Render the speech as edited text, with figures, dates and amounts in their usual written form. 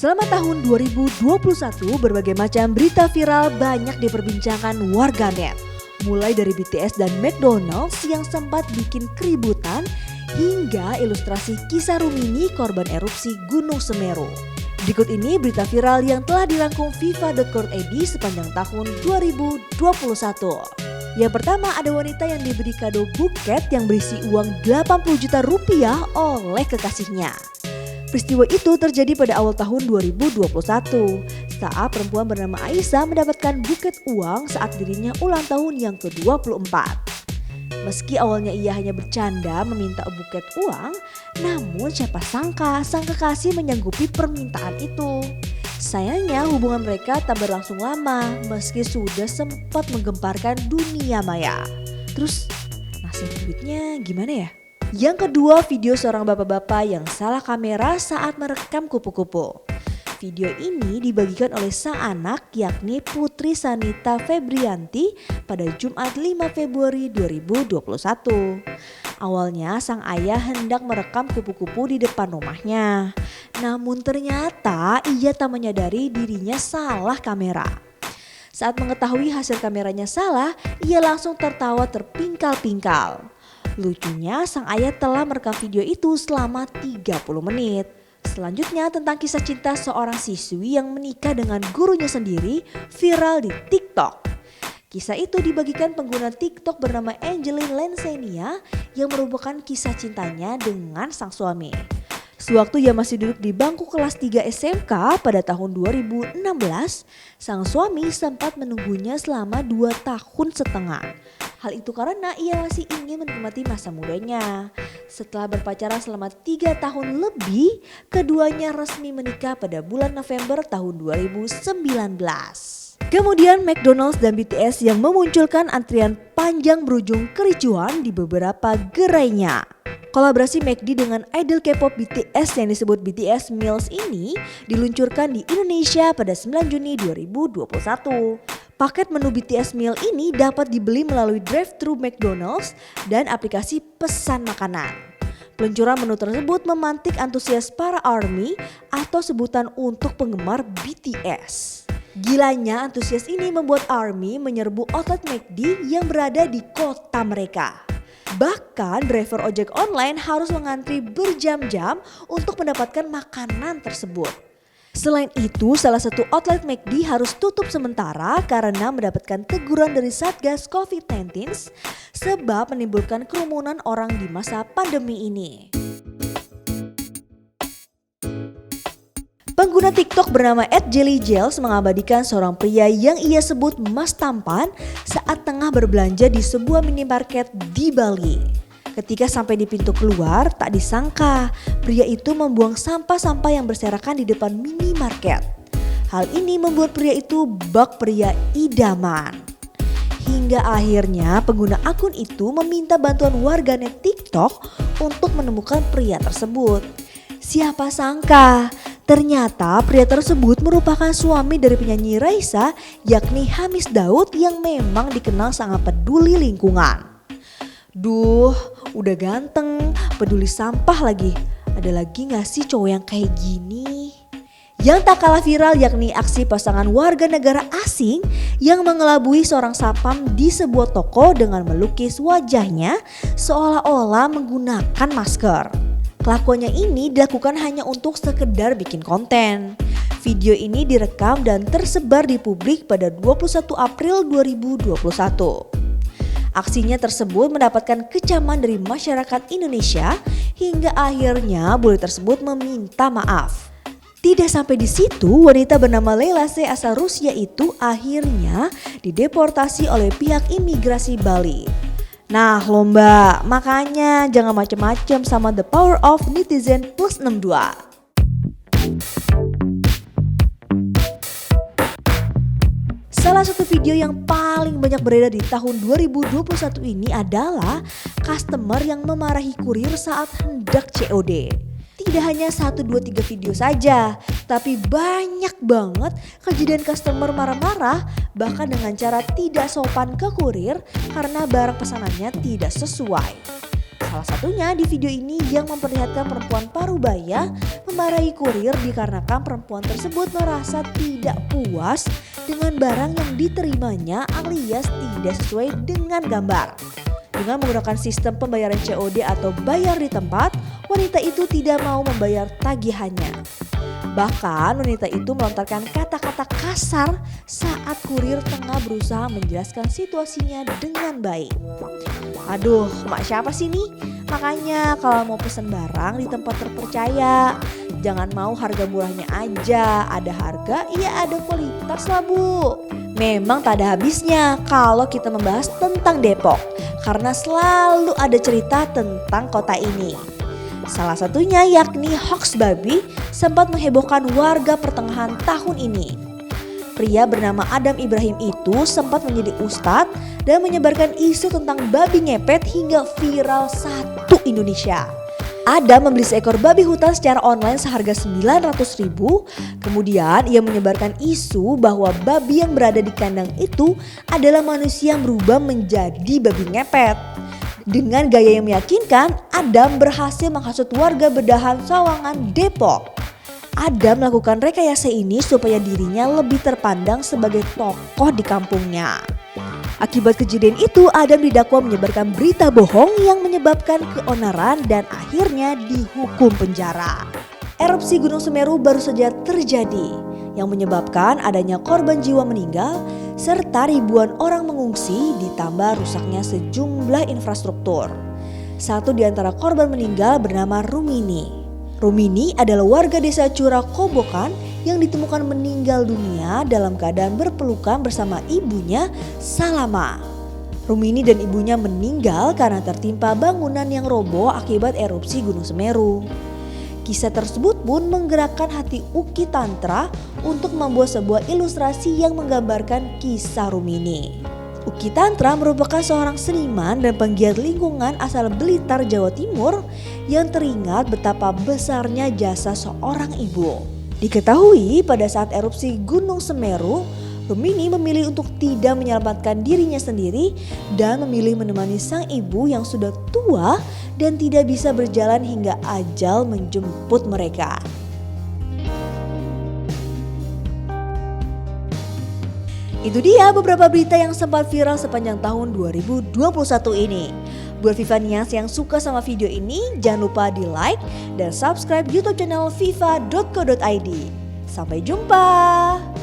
Selama tahun 2021, berbagai macam berita viral banyak diperbincangkan warganet. Mulai dari BTS dan McDonald's yang sempat bikin keributan, hingga ilustrasi kisah Rumini korban erupsi Gunung Semeru. Berikut ini berita viral yang telah dirangkum FIFA.co.id sepanjang tahun 2021. Yang pertama, ada wanita yang diberi kado buket yang berisi uang 80 juta rupiah oleh kekasihnya. Peristiwa itu terjadi pada awal tahun 2021 saat perempuan bernama Aisyah mendapatkan buket uang saat dirinya ulang tahun yang ke-24. Meski awalnya ia hanya bercanda meminta buket uang, namun siapa sangka sang kekasih menyanggupi permintaan itu. Sayangnya hubungan mereka tak berlangsung lama meski sudah sempat menggemparkan dunia maya. Terus nasib duitnya gimana ya? Yang kedua, video seorang bapak-bapak yang salah kamera saat merekam kupu-kupu. Video ini dibagikan oleh sang anak yakni Putri Sanita Febrianti pada Jumat 5 Februari 2021. Awalnya sang ayah hendak merekam kupu-kupu di depan rumahnya. Namun ternyata ia tak menyadari dirinya salah kamera. Saat mengetahui hasil kameranya salah, ia langsung tertawa terpingkal-pingkal. Lucunya sang ayah telah merekam video itu selama 30 menit. Selanjutnya tentang kisah cinta seorang siswi yang menikah dengan gurunya sendiri viral di TikTok. Kisah itu dibagikan pengguna TikTok bernama Angeline Lensenia yang merupakan kisah cintanya dengan sang suami. Sewaktu ia masih duduk di bangku kelas 3 SMK pada tahun 2016, sang suami sempat menunggunya selama 2 tahun setengah. Hal itu karena ia masih ingin menikmati masa mudanya. Setelah berpacaran selama 3 tahun lebih, keduanya resmi menikah pada bulan November tahun 2019. Kemudian McDonald's dan BTS yang memunculkan antrian panjang berujung kericuhan di beberapa gerainya. Kolaborasi McD dengan idol K-pop BTS yang disebut BTS Meals ini diluncurkan di Indonesia pada 9 Juni 2021. Paket menu BTS Meal ini dapat dibeli melalui drive-thru McDonald's dan aplikasi pesan makanan. Peluncuran menu tersebut memantik antusias para ARMY atau sebutan untuk penggemar BTS. Gilanya antusias ini membuat ARMY menyerbu outlet McD yang berada di kota mereka. Bahkan driver ojek online harus mengantri berjam-jam untuk mendapatkan makanan tersebut. Selain itu, salah satu outlet McD harus tutup sementara karena mendapatkan teguran dari Satgas COVID-19 sebab menimbulkan kerumunan orang di masa pandemi ini. Pengguna TikTok bernama @jellyjels mengabadikan seorang pria yang ia sebut Mas Tampan saat tengah berbelanja di sebuah minimarket di Bali. Ketika sampai di pintu keluar, tak disangka pria itu membuang sampah-sampah yang berserakan di depan minimarket. Hal ini membuat pria itu bak pria idaman. Hingga akhirnya pengguna akun itu meminta bantuan warganet TikTok untuk menemukan pria tersebut. Siapa sangka, ternyata pria tersebut merupakan suami dari penyanyi Raisa yakni Hamis Daud yang memang dikenal sangat peduli lingkungan. Duh, udah ganteng, peduli sampah lagi. Ada lagi gak sih cowok yang kayak gini? Yang tak kalah viral yakni aksi pasangan warga negara asing yang mengelabui seorang satpam di sebuah toko dengan melukis wajahnya seolah-olah menggunakan masker. Kelakuannya ini dilakukan hanya untuk sekedar bikin konten. Video ini direkam dan tersebar di publik pada 21 April 2021. Aksinya tersebut mendapatkan kecaman dari masyarakat Indonesia hingga akhirnya bule tersebut meminta maaf. Tidak sampai di situ, wanita bernama Leila C asal Rusia itu akhirnya dideportasi oleh pihak imigrasi Bali. Nah lomba, makanya jangan macem-macem sama the power of netizen plus 62. Salah satu video yang paling banyak beredar di tahun 2021 ini adalah customer yang memarahi kurir saat hendak COD. Tidak hanya 1, 2, 3 video saja, tapi banyak banget kejadian customer marah-marah bahkan dengan cara tidak sopan ke kurir karena barang pesanannya tidak sesuai. Salah satunya di video ini yang memperlihatkan perempuan parubaya memarahi kurir dikarenakan perempuan tersebut merasa tidak puas dengan barang yang diterimanya alias tidak sesuai dengan gambar. Dengan menggunakan sistem pembayaran COD atau bayar di tempat, wanita itu tidak mau membayar tagihannya. Bahkan wanita itu melontarkan kata-kata kasar saat kurir tengah berusaha menjelaskan situasinya dengan baik. Aduh, mak siapa sih nih? Makanya kalau mau pesen barang di tempat terpercaya, jangan mau harga murahnya aja. Ada harga, iya ada kualitas lah bu. Memang tak ada habisnya kalau kita membahas tentang Depok, karena selalu ada cerita tentang kota ini. Salah satunya yakni hoax babi sempat menghebohkan warga pertengahan tahun ini. Pria bernama Adam Ibrahim itu sempat menjadi ustadz dan menyebarkan isu tentang babi ngepet hingga viral satu Indonesia. Adam membeli seekor babi hutan secara online seharga 900.000. Kemudian ia menyebarkan isu bahwa babi yang berada di kandang itu adalah manusia yang berubah menjadi babi ngepet. Dengan gaya yang meyakinkan, Adam berhasil menghasut warga Bedahan Sawangan, Depok. Adam melakukan rekayasa ini supaya dirinya lebih terpandang sebagai tokoh di kampungnya. Akibat kejadian itu, Adam didakwa menyebarkan berita bohong yang menyebabkan keonaran dan akhirnya dihukum penjara. Erupsi Gunung Semeru baru saja terjadi yang menyebabkan adanya korban jiwa meninggal serta ribuan orang mengungsi ditambah rusaknya sejumlah infrastruktur. Satu di antara korban meninggal bernama Rumini. Rumini adalah warga desa Curah Kobokan yang ditemukan meninggal dunia dalam keadaan berpelukan bersama ibunya Salama. Rumini dan ibunya meninggal karena tertimpa bangunan yang roboh akibat erupsi Gunung Semeru. Kisah tersebut pun menggerakkan hati Uki Tantra untuk membuat sebuah ilustrasi yang menggambarkan kisah Rumini. Uki Tantra merupakan seorang seniman dan penggiat lingkungan asal Blitar, Jawa Timur yang teringat betapa besarnya jasa seorang ibu. Diketahui pada saat erupsi Gunung Semeru, Rumini memilih untuk tidak menyelamatkan dirinya sendiri dan memilih menemani sang ibu yang sudah tua dan tidak bisa berjalan hingga ajal menjemput mereka. Itu dia beberapa berita yang sempat viral sepanjang tahun 2021 ini. Buat Vivanias yang suka sama video ini, jangan lupa di like dan subscribe YouTube channel viva.co.id. Sampai jumpa!